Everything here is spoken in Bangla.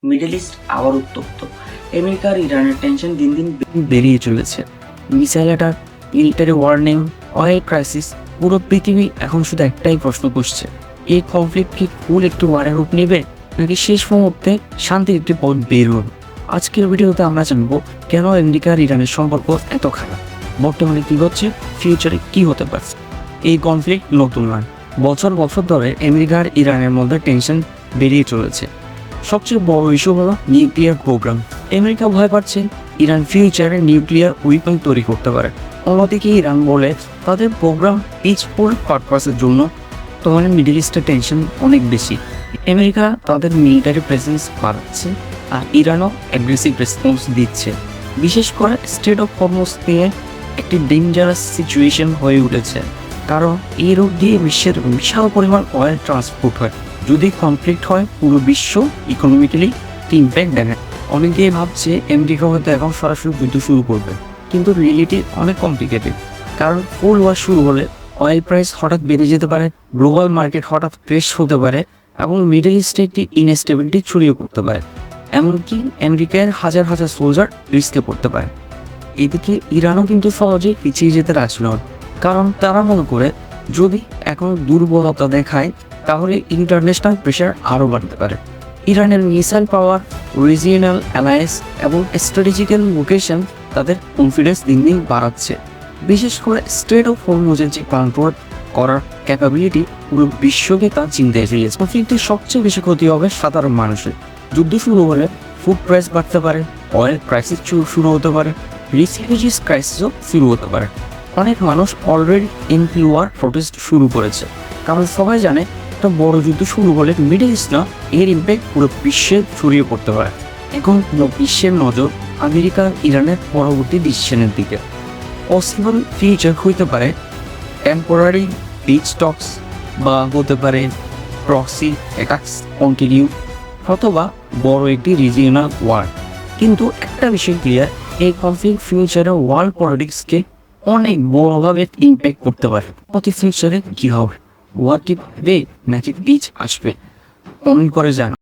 মিডল ইস্ট আবার উত্তপ্ত। আমেরিকা আর ইরানের টেনশন দিন দিন বেরিয়ে চলেছে। Missile attack, military warning, oil crisis, পুরো পৃথিবী এখন শুধু একটাই প্রশ্ন করছে, এই কনফ্লিক্ট কি ফুল একটু ওয়ারের রূপ নেবে নাকি শেষ মুহূর্তে শান্তির একটি পথ বের হবে। আজকের ভিডিওতে আমরা জানবো কেন আমেরিকা আর ইরানের সম্পর্ক এত খারাপ, বর্তমানে কী হচ্ছে, ফিউচারে কী হতে পারছে। এই কনফ্লিক্ট নতুন নয়, বছর বছর ধরে আমেরিকা আর ইরানের মধ্যে টেনশন বেরিয়ে চলেছে। সবচেয়ে বড় ইস্যু হলো নিউক্লিয়ার প্রোগ্রাম। আমেরিকা ভয় পাচ্ছে ইরান ফিউচারে নিউক্লিয়ার উইপন তৈরি করতে পারে। অন্যদিকে ইরান বলে তাদের প্রোগ্রাম পিসফুল পারপাসের জন্য। তোমার মিডল ইস্টের টেনশন অনেক বেশি। আমেরিকা তাদের মিলিটারি প্রেজেন্স বাড়াচ্ছে আর ইরানও অ্যাগ্রেসিভ রেসপন্স দিচ্ছে। বিশেষ করে স্টেট অফ হরমুজ নিয়ে একটি ডেঞ্জারাস সিচুয়েশন হয়ে উঠেছে, কারণ এই রোড দিয়ে বিশ্বের বিশাল পরিমাণ অয়েল ট্রান্সপোর্ট হয়। যদি কনফ্লিক্ট হয় পুরো বিশ্ব ইকোনমিক্যালি ইম্প্যাক্ট দেয়। অনেকে ভাবছে আমেরিকা হয়তো এখন সরাসরি যুদ্ধ শুরু করবে, কিন্তু রিয়েলিটি অনেক কমপ্লিকেটেড। কারণ ফুল ওয়ার শুরু হলে অয়েল প্রাইস হঠাৎ বেড়ে যেতে পারে, গ্লোবাল মার্কেট হঠাৎ ক্র্যাশ হতে পারে এবং মিডল ইস্টে একটি ইনস্টেবিলিটি ছড়িয়ে পড়তে পারে। এমনকি আমেরিকার হাজার হাজার সোলজার রিস্কে পড়তে পারে। এদিকে ইরানও কিন্তু সহজেই পিছিয়ে যেতে রাজি নয়, কারণ তারা মনে করে যদি এখন দুর্বলতা দেখায় তাহলে ইন্টারন্যাশনাল প্রেশার আরও বাড়তে পারে। ইরানের মিসাইল পাওয়ার, রিজিওনাল অ্যালায়েন্স এবং স্ট্র্যাটেজিক্যাল লোকেশন তাদের কনফিডেন্স দিন দিন বাড়াচ্ছে। বিশেষ করে স্টেট অফ হরমুজের যে কন্ট্রোল করার ক্যাপাবিলিটি পুরো বিশ্বকে তা চিন্তায় ফেলেছে। কনফ্লিক্টের সবচেয়ে বেশি ক্ষতি হবে সাধারণ মানুষের। যুদ্ধ শুরু হলে ফুড প্রাইস বাড়তে পারে, অয়েল ক্রাইসিস শুরু হতে পারে, রিফিউজিস ক্রাইসিসও শুরু হতে পারে। অনেক মানুষ অলরেডি এনপি ওয়ার প্রোটেস্ট শুরু করেছে, কারণ সবাই জানে একটা বড় যুদ্ধ শুরু হলে মিডল ইস্ট না, এর ইম্প্যাক্ট পুরো বিশ্বে ছড়িয়ে পড়তে পারে। এখন পুরো বিশ্বের নজর আমেরিকা ইরানের পরবর্তী ডিসিশনের দিকে। পসিবল ফিউচার হইতে পারে টেম্পোরারি পিস টক্স, বা হতে পারে প্রক্সি অ্যাটাকস কন্টিনিউ, অথবা বড় একটি রিজিওনাল ওয়ার। কিন্তু একটা বিষয় ক্লিয়ার, এই কনফ্লিক্ট ফিউচারে ওয়ার্ল্ড পলিটিক্সকে অনেক বড়ভাবে ইম্প্যাক্ট করতে পারে। প্রতি ফিউচারে কী হবে, ওয়ার কি হবে নাকি পিচ আসবে, কমেন্ট করে জানান।